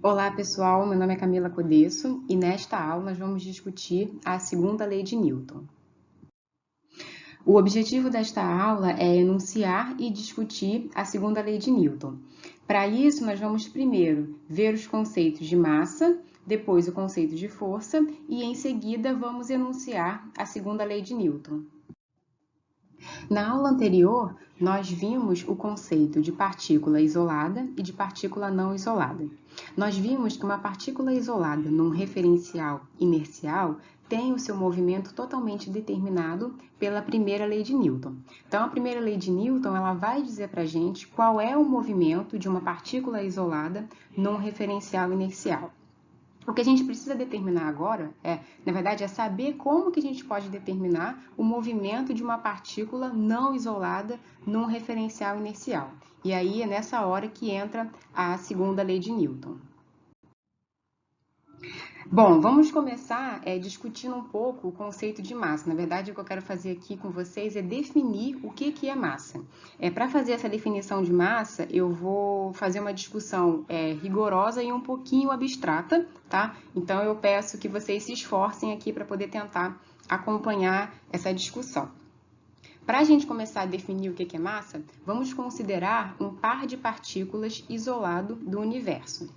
Olá pessoal, meu nome é Camila Codesso e nesta aula nós vamos discutir a segunda lei de Newton. O objetivo desta aula é enunciar e discutir a segunda lei de Newton. Para isso, nós vamos primeiro ver os conceitos de massa, depois o conceito de força e em seguida vamos enunciar a segunda lei de Newton. Na aula anterior, nós vimos o conceito de partícula isolada e de partícula não isolada. Nós vimos que uma partícula isolada num referencial inercial tem o seu movimento totalmente determinado pela primeira lei de Newton. Então, a primeira lei de Newton ela vai dizer para a gente qual é o movimento de uma partícula isolada num referencial inercial. O que a gente precisa determinar agora na verdade, é saber como que a gente pode determinar o movimento de uma partícula não isolada num referencial inercial. E aí é nessa hora que entra a segunda lei de Newton. Bom, vamos começar discutindo um pouco o conceito de massa. Na verdade, o que eu quero fazer aqui com vocês é definir o que é massa. Para fazer essa definição de massa, eu vou fazer uma discussão rigorosa e um pouquinho abstrata, tá? Então, eu peço que vocês se esforcem aqui para poder tentar acompanhar essa discussão. Para a gente começar a definir o que é massa, vamos considerar um par de partículas isolado do universo.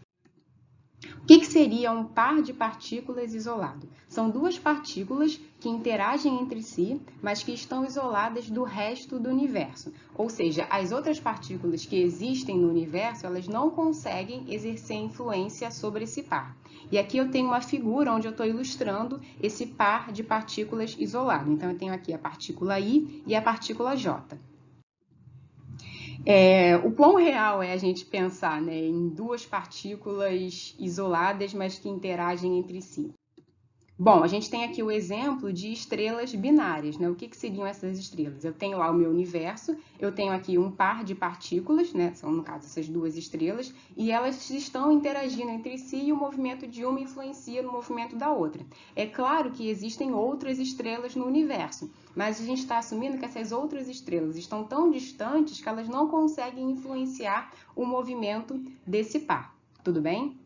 O que seria um par de partículas isolado? São duas partículas que interagem entre si, mas que estão isoladas do resto do universo. Ou seja, as outras partículas que existem no universo, elas não conseguem exercer influência sobre esse par. E aqui eu tenho uma figura onde eu estou ilustrando esse par de partículas isolado. Então, eu tenho aqui a partícula I e a partícula J. O quão real é a gente pensar em duas partículas isoladas, mas que interagem entre si? Bom, a gente tem aqui o exemplo de estrelas binárias, O que seriam essas estrelas? Eu tenho lá o meu universo, eu tenho aqui um par de partículas, São, no caso, essas duas estrelas, e elas estão interagindo entre si e o movimento de uma influencia no movimento da outra. É claro que existem outras estrelas no universo, mas a gente está assumindo que essas outras estrelas estão tão distantes que elas não conseguem influenciar o movimento desse par. Tudo bem?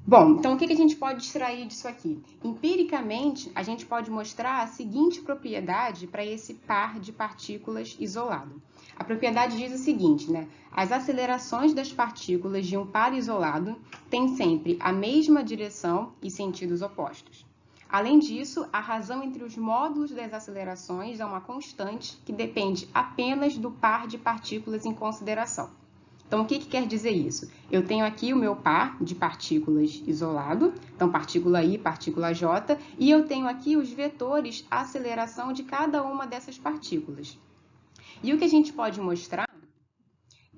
Bom, então o que a gente pode extrair disso aqui? Empiricamente, a gente pode mostrar a seguinte propriedade para esse par de partículas isolado. A propriedade diz o seguinte, As acelerações das partículas de um par isolado têm sempre a mesma direção e sentidos opostos. Além disso, a razão entre os módulos das acelerações é uma constante que depende apenas do par de partículas em consideração. Então, o que quer dizer isso? Eu tenho aqui o meu par de partículas isolado, então partícula I, partícula J, e eu tenho aqui os vetores aceleração de cada uma dessas partículas. E o que a gente pode mostrar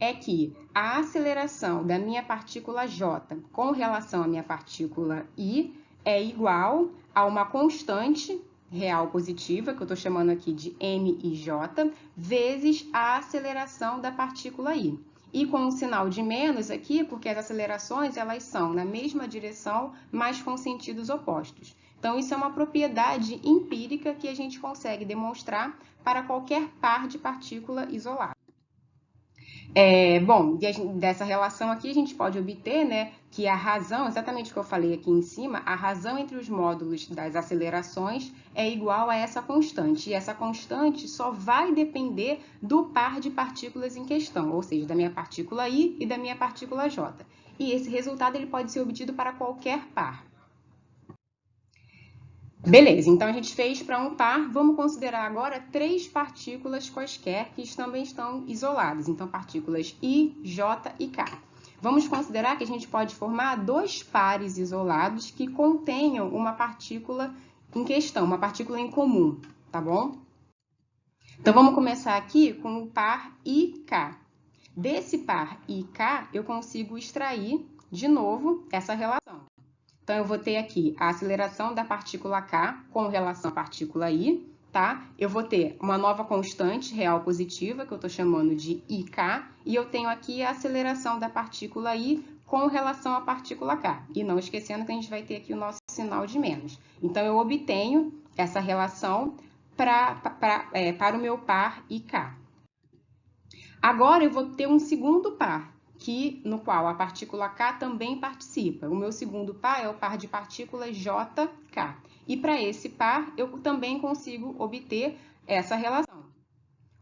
é que a aceleração da minha partícula J com relação à minha partícula I é igual a uma constante real positiva, que eu estou chamando aqui de MIJ, vezes a aceleração da partícula I. E com um sinal de menos aqui, porque as acelerações elas são na mesma direção, mas com sentidos opostos. Então, isso é uma propriedade empírica que a gente consegue demonstrar para qualquer par de partícula isolada. Bom, dessa relação aqui a gente pode obter que a razão, exatamente o que eu falei aqui em cima, a razão entre os módulos das acelerações é igual a essa constante. E essa constante só vai depender do par de partículas em questão, ou seja, da minha partícula I e da minha partícula J. E esse resultado ele pode ser obtido para qualquer par. Beleza, então a gente fez para um par, vamos considerar agora três partículas quaisquer que também estão isoladas, então partículas I, J e K. Vamos considerar que a gente pode formar dois pares isolados que contenham uma partícula em questão, uma partícula em comum, tá bom? Então vamos começar aqui com o par IK. Desse par IK, eu consigo extrair de novo essa relação. Então, eu vou ter aqui a aceleração da partícula K com relação à partícula I, tá? Eu vou ter uma nova constante real positiva, que eu estou chamando de IK, e eu tenho aqui a aceleração da partícula I com relação à partícula K. E não esquecendo que a gente vai ter aqui o nosso sinal de menos. Então, eu obtenho essa relação para o meu par IK. Agora, eu vou ter um segundo par. no qual a partícula K também participa. O meu segundo par é o par de partículas JK. E para esse par, eu também consigo obter essa relação,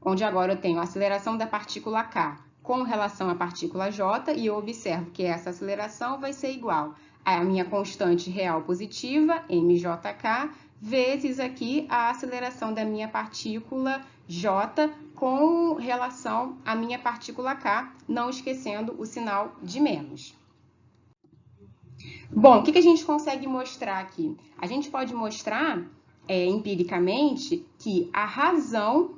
onde agora eu tenho a aceleração da partícula K com relação à partícula J, e eu observo que essa aceleração vai ser igual à minha constante real positiva, mjk, vezes aqui a aceleração da minha partícula J com relação à minha partícula K, não esquecendo o sinal de menos. Bom, o que a gente consegue mostrar aqui? A gente pode mostrar empiricamente que a razão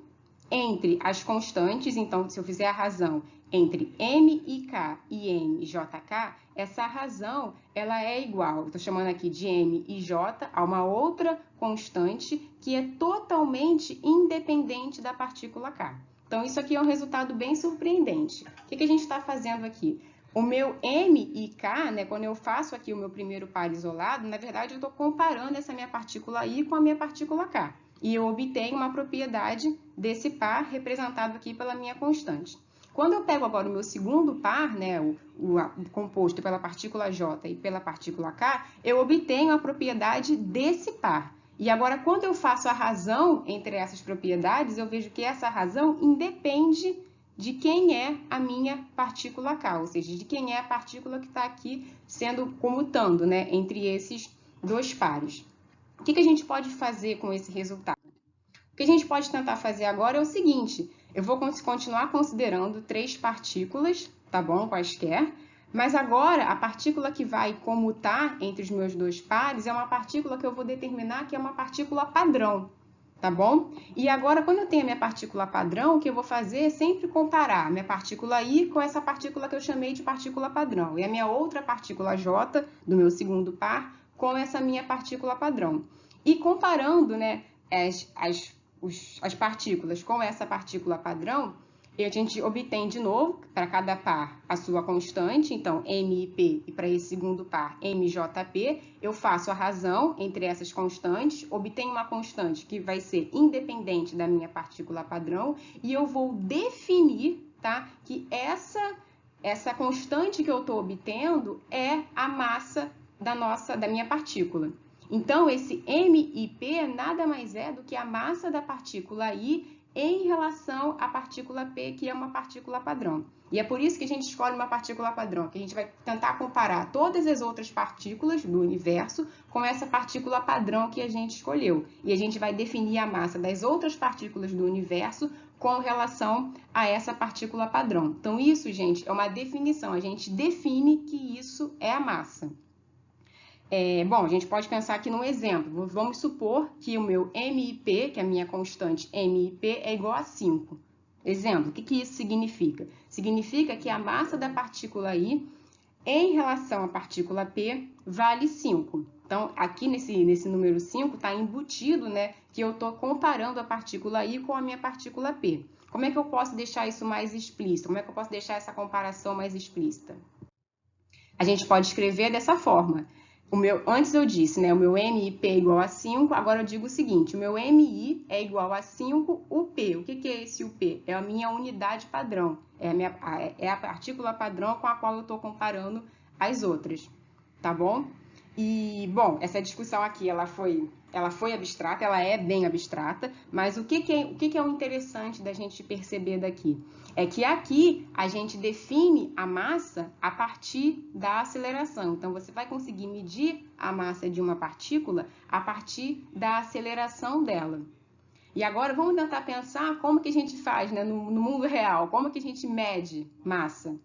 entre as constantes, então, se eu fizer a razão entre MIK e MJK, essa razão ela é igual, estou chamando aqui de M e J, a uma outra constante que é totalmente independente da partícula K. Então, isso aqui é um resultado bem surpreendente. O que a gente está fazendo aqui? O meu M e K, né, quando eu faço aqui o meu primeiro par isolado, na verdade, eu estou comparando essa minha partícula I com a minha partícula K. E eu obtenho uma propriedade desse par representado aqui pela minha constante. Quando eu pego agora o meu segundo par, né, o composto pela partícula J e pela partícula K, eu obtenho a propriedade desse par. E agora, quando eu faço a razão entre essas propriedades, eu vejo que essa razão independe de quem é a minha partícula K, ou seja, de quem é a partícula que está aqui sendo comutando, né, entre esses dois pares. O que a gente pode fazer com esse resultado? O que a gente pode tentar fazer agora é o seguinte: eu vou continuar considerando 3 partículas, tá bom? Quaisquer, mas agora a partícula que vai comutar entre os meus dois pares é uma partícula que eu vou determinar que é uma partícula padrão, tá bom? E agora, quando eu tenho a minha partícula padrão, o que eu vou fazer é sempre comparar a minha partícula I com essa partícula que eu chamei de partícula padrão, e a minha outra partícula J, do meu segundo par, com essa minha partícula padrão. E comparando, né, as partículas com essa partícula padrão, a gente obtém de novo, para cada par, a sua constante, então MIP, e para esse segundo par, MJP, eu faço a razão entre essas constantes, obtenho uma constante que vai ser independente da minha partícula padrão, e eu vou definir, tá, que essa constante que eu estou obtendo é a massa da minha partícula. Então, esse MIP nada mais é do que a massa da partícula I em relação à partícula P, que é uma partícula padrão. E é por isso que a gente escolhe uma partícula padrão, que a gente vai tentar comparar todas as outras partículas do universo com essa partícula padrão que a gente escolheu. E a gente vai definir a massa das outras partículas do universo com relação a essa partícula padrão. Então, isso, gente, é uma definição. A gente define que isso é a massa. Bom, a gente pode pensar aqui num exemplo. Vamos supor que o meu MIP, que é a minha constante MIP, é igual a 5. Exemplo, o que isso significa? Significa que a massa da partícula I em relação à partícula P vale 5. Então, aqui nesse número 5 está embutido, né, que eu estou comparando a partícula I com a minha partícula P. Como é que eu posso deixar isso mais explícito? Como é que eu posso deixar essa comparação mais explícita? A gente pode escrever dessa forma. Antes eu disse, né, o meu MIP é igual a 5, agora eu digo o seguinte, o meu MI é igual a 5 UP. O que é esse UP? É a minha unidade padrão, é a partícula padrão com a qual eu estou comparando as outras, tá bom? E, bom, essa discussão aqui, ela foi abstrata, ela é bem abstrata, mas o que é o interessante da gente perceber daqui? É que aqui a gente define a massa a partir da aceleração. Então, você vai conseguir medir a massa de uma partícula a partir da aceleração dela. E agora, vamos tentar pensar como que a gente faz, né, no mundo real, como que a gente mede massa.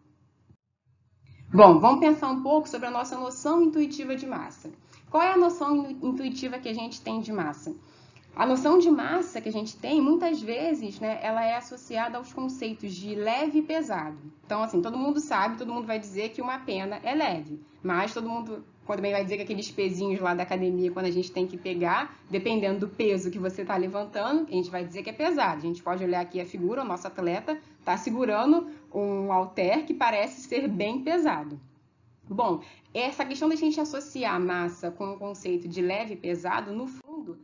Bom, vamos pensar um pouco sobre a nossa noção intuitiva de massa. Qual é a noção intuitiva que a gente tem de massa? A noção de massa que a gente tem, muitas vezes, né, ela é associada aos conceitos de leve e pesado. Então, assim, todo mundo sabe, todo mundo vai dizer que uma pena é leve, mas todo mundo também vai dizer que aqueles pezinhos lá da academia, quando a gente tem que pegar, dependendo do peso que você está levantando, a gente vai dizer que é pesado. A gente pode olhar aqui a figura, o nosso atleta está segurando um halter que parece ser bem pesado. Bom, essa questão da gente associar a massa com o conceito de leve e pesado, no fundo,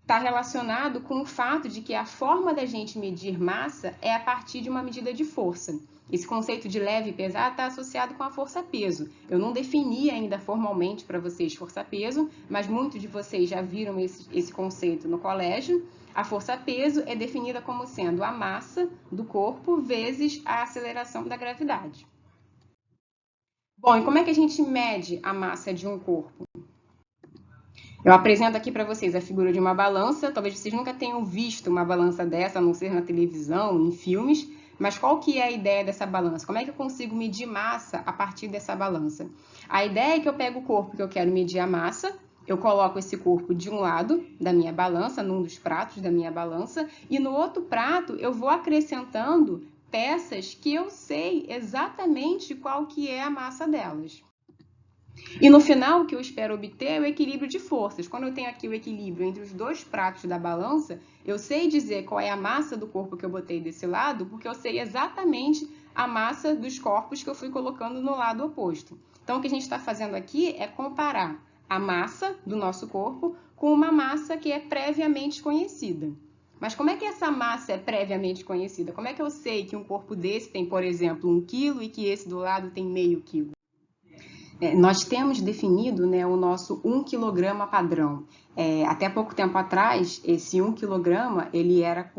está relacionado com o fato de que a forma da gente medir massa é a partir de uma medida de força. Esse conceito de leve e pesado está associado com a força-peso. Eu não defini ainda formalmente para vocês força-peso, mas muitos de vocês já viram esse conceito no colégio. A força-peso é definida como sendo a massa do corpo vezes a aceleração da gravidade. Bom, e como é que a gente mede a massa de um corpo? Eu apresento aqui para vocês a figura de uma balança. Talvez vocês nunca tenham visto uma balança dessa, a não ser na televisão, em filmes. Mas qual que é a ideia dessa balança? Como é que eu consigo medir massa a partir dessa balança? A ideia é que eu pego o corpo que eu quero medir a massa, eu coloco esse corpo de um lado da minha balança, num dos pratos da minha balança, e no outro prato eu vou acrescentando peças que eu sei exatamente qual que é a massa delas. E no final, o que eu espero obter é o equilíbrio de forças. Quando eu tenho aqui o equilíbrio entre os dois pratos da balança, eu sei dizer qual é a massa do corpo que eu botei desse lado, porque eu sei exatamente a massa dos corpos que eu fui colocando no lado oposto. Então, o que a gente está fazendo aqui é comparar a massa do nosso corpo com uma massa que é previamente conhecida. Mas como é que essa massa é previamente conhecida? Como é que eu sei que um corpo desse tem, por exemplo, 1 kg e que esse do lado tem meio quilo? Nós temos definido, né, o nosso 1 kg padrão. Até pouco tempo atrás, esse 1 kg ele era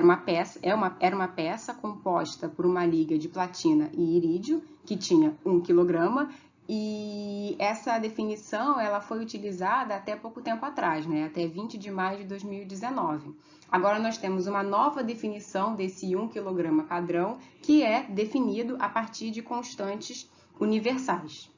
uma peça composta por uma liga de platina e irídio, que tinha 1 kg, e essa definição ela foi utilizada até pouco tempo atrás, né, até 20 de maio de 2019. Agora nós temos uma nova definição desse 1 kg padrão, que é definido a partir de constantes universais.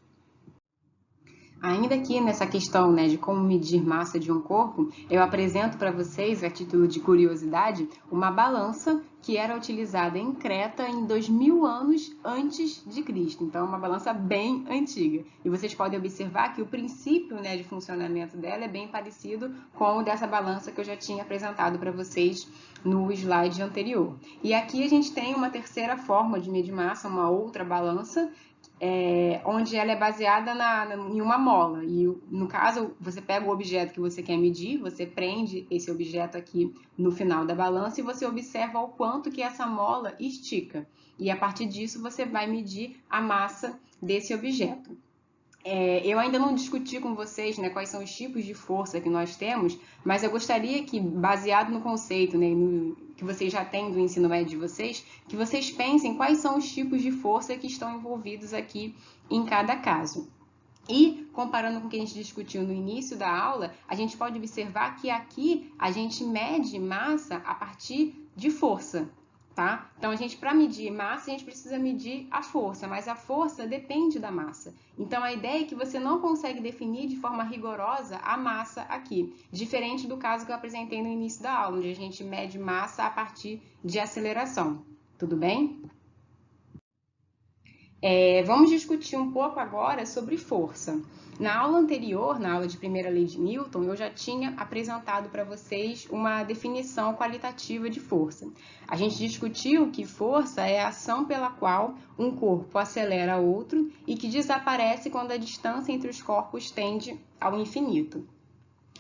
Ainda aqui nessa questão, né, de como medir massa de um corpo, eu apresento para vocês, a título de curiosidade, uma balança que era utilizada em Creta em 2000 anos antes de Cristo. Então, é uma balança bem antiga. E vocês podem observar que o princípio, né, de funcionamento dela é bem parecido com o dessa balança que eu já tinha apresentado para vocês no slide anterior. E aqui a gente tem uma terceira forma de medir massa, uma outra balança, onde ela é baseada em uma mola. E, no caso, você pega o objeto que você quer medir, você prende esse objeto aqui no final da balança e você observa o quanto que essa mola estica. E, a partir disso, você vai medir a massa desse objeto. Eu ainda não discuti com vocês, né, quais são os tipos de força que nós temos, mas eu gostaria que, baseado no conceito, né, que vocês já têm do ensino médio de vocês, que vocês pensem quais são os tipos de força que estão envolvidos aqui em cada caso. E, comparando com o que a gente discutiu no início da aula, a gente pode observar que aqui a gente mede massa a partir de força. Tá? Então, para medir massa, a gente precisa medir a força, mas a força depende da massa. Então, a ideia é que você não consegue definir de forma rigorosa a massa aqui, diferente do caso que eu apresentei no início da aula, onde a gente mede massa a partir de aceleração. Tudo bem? Vamos discutir um pouco agora sobre força. Na aula anterior, na aula de primeira lei de Newton, eu já tinha apresentado para vocês uma definição qualitativa de força. A gente discutiu que força é a ação pela qual um corpo acelera outro e que desaparece quando a distância entre os corpos tende ao infinito.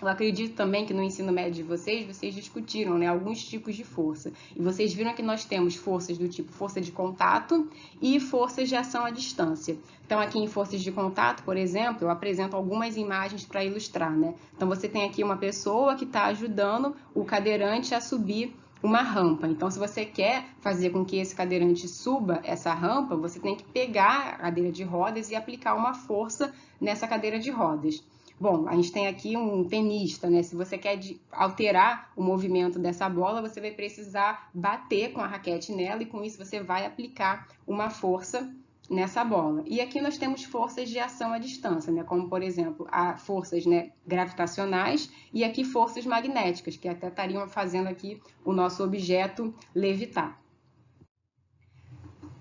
Eu acredito também que no ensino médio de vocês discutiram, né, alguns tipos de força. E vocês viram que nós temos forças do tipo força de contato e forças de ação à distância. Então, aqui em forças de contato, por exemplo, eu apresento algumas imagens para ilustrar, né? Então, você tem aqui uma pessoa que está ajudando o cadeirante a subir uma rampa. Então, se você quer fazer com que esse cadeirante suba essa rampa, você tem que pegar a cadeira de rodas e aplicar uma força nessa cadeira de rodas. Bom, a gente tem aqui um tenista, né? Se você quer alterar o movimento dessa bola, você vai precisar bater com a raquete nela e com isso você vai aplicar uma força nessa bola. E aqui nós temos forças de ação à distância, né? Como, por exemplo, forças, né, gravitacionais e aqui forças magnéticas, que até estariam fazendo aqui o nosso objeto levitar.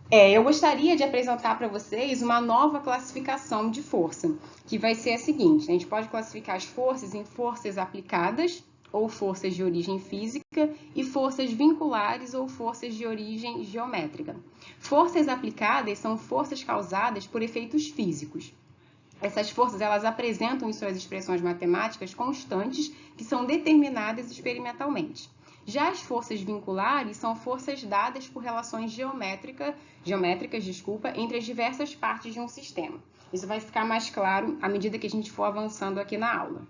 Eu gostaria de apresentar para vocês uma nova classificação de força, que vai ser a seguinte: a gente pode classificar as forças em forças aplicadas, ou forças de origem física, e forças vinculares ou forças de origem geométrica. Forças aplicadas são forças causadas por efeitos físicos. Essas forças elas apresentam em suas expressões matemáticas constantes que são determinadas experimentalmente. Já as forças vinculares são forças dadas por relações geométricas, entre as diversas partes de um sistema. Isso vai ficar mais claro à medida que a gente for avançando aqui na aula.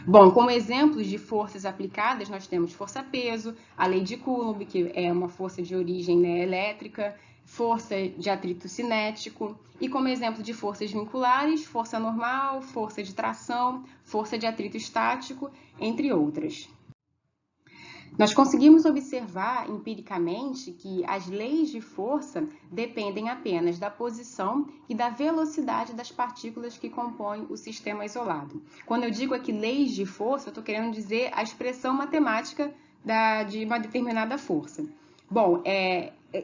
Bom, como exemplos de forças aplicadas, nós temos força-peso, a lei de Coulomb, que é uma força de origem, né, elétrica, força de atrito cinético, e como exemplo de forças vinculares, força normal, força de tração, força de atrito estático, entre outras. Nós conseguimos observar empiricamente que as leis de força dependem apenas da posição e da velocidade das partículas que compõem o sistema isolado. Quando eu digo aqui leis de força, eu estou querendo dizer a expressão matemática de uma determinada força. Bom,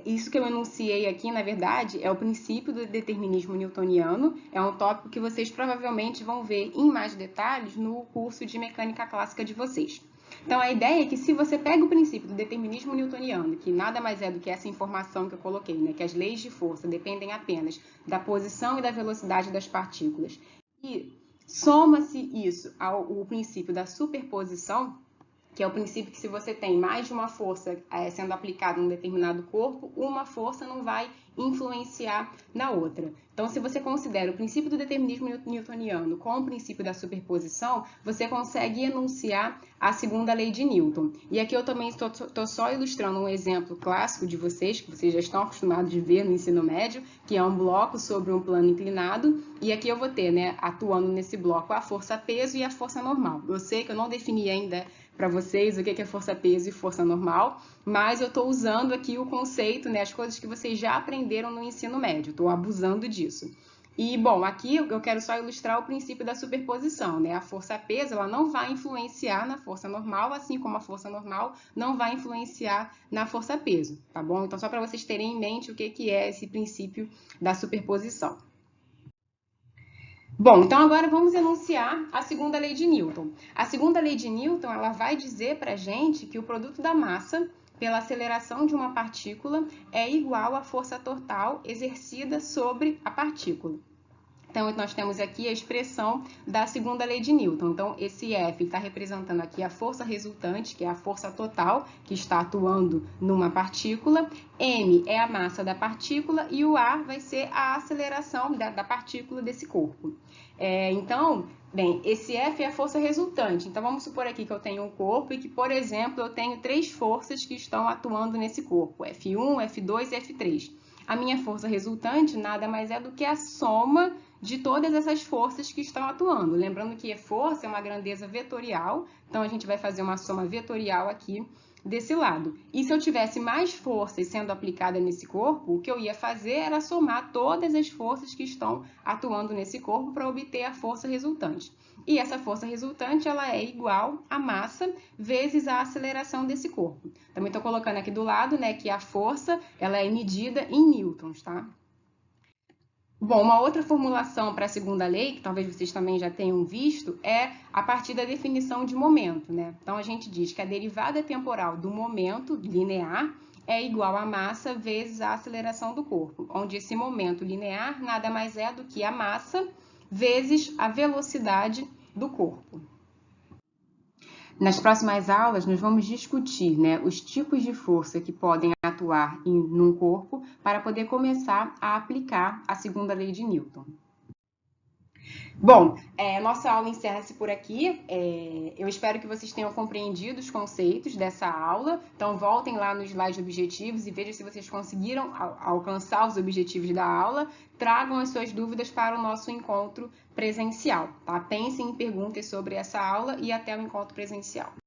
isso que eu enunciei aqui, na verdade, é o princípio do determinismo newtoniano. É um tópico que vocês provavelmente vão ver em mais detalhes no curso de mecânica clássica de vocês. Então, a ideia é que se você pega o princípio do determinismo newtoniano, que nada mais é do que essa informação que eu coloquei, né, que as leis de força dependem apenas da posição e da velocidade das partículas, e soma-se isso ao princípio da superposição, que é o princípio que se você tem mais de uma força sendo aplicada em um determinado corpo, uma força não vai influenciar na outra. Então, se você considera o princípio do determinismo newtoniano com o princípio da superposição, você consegue enunciar a segunda lei de Newton. E aqui eu também estou só ilustrando um exemplo clássico de vocês, que vocês já estão acostumados de ver no ensino médio, que é um bloco sobre um plano inclinado, e aqui eu vou ter, né, atuando nesse bloco, a força-peso e a força normal. Eu sei que eu não defini ainda para vocês o que é força-peso e força normal, mas eu estou usando aqui o conceito, né, as coisas que vocês já aprenderam no ensino médio, estou abusando disso. E, bom, aqui eu quero só ilustrar o princípio da superposição, né? A força-peso, ela não vai influenciar na força normal, assim como a força normal não vai influenciar na força-peso, tá bom? Então, só para vocês terem em mente o que é esse princípio da superposição. Bom, então agora vamos enunciar a segunda lei de Newton. A segunda lei de Newton, ela vai dizer para a gente que o produto da massa pela aceleração de uma partícula é igual à força total exercida sobre a partícula. Então, nós temos aqui a expressão da segunda lei de Newton. Então, esse F está representando aqui a força resultante, que é a força total que está atuando numa partícula. M é a massa da partícula e o A vai ser a aceleração da partícula desse corpo. Então, bem, esse F é a força resultante. Então, vamos supor aqui que eu tenho um corpo e que, por exemplo, eu tenho 3 forças que estão atuando nesse corpo, F1, F2 e F3. A minha força resultante nada mais é do que a soma de todas essas forças que estão atuando. Lembrando que força é uma grandeza vetorial, então a gente vai fazer uma soma vetorial aqui desse lado. E se eu tivesse mais forças sendo aplicadas nesse corpo, o que eu ia fazer era somar todas as forças que estão atuando nesse corpo para obter a força resultante. E essa força resultante, ela é igual à massa vezes a aceleração desse corpo. Também estou colocando aqui do lado, né, que a força, ela é medida em newtons, tá? Bom, uma outra formulação para a segunda lei, que talvez vocês também já tenham visto, é a partir da definição de momento, né? Então, a gente diz que a derivada temporal do momento linear é igual à massa vezes a aceleração do corpo, onde esse momento linear nada mais é do que a massa vezes a velocidade do corpo. Nas próximas aulas, nós vamos discutir, né, os tipos de força que podem atuar num corpo para poder começar a aplicar a segunda lei de Newton. Bom, nossa aula encerra-se por aqui. Eu espero que vocês tenham compreendido os conceitos dessa aula. Então, voltem lá no slide objetivos e vejam se vocês conseguiram alcançar os objetivos da aula. Tragam as suas dúvidas para o nosso encontro presencial, tá? Pensem em perguntas sobre essa aula e até o encontro presencial.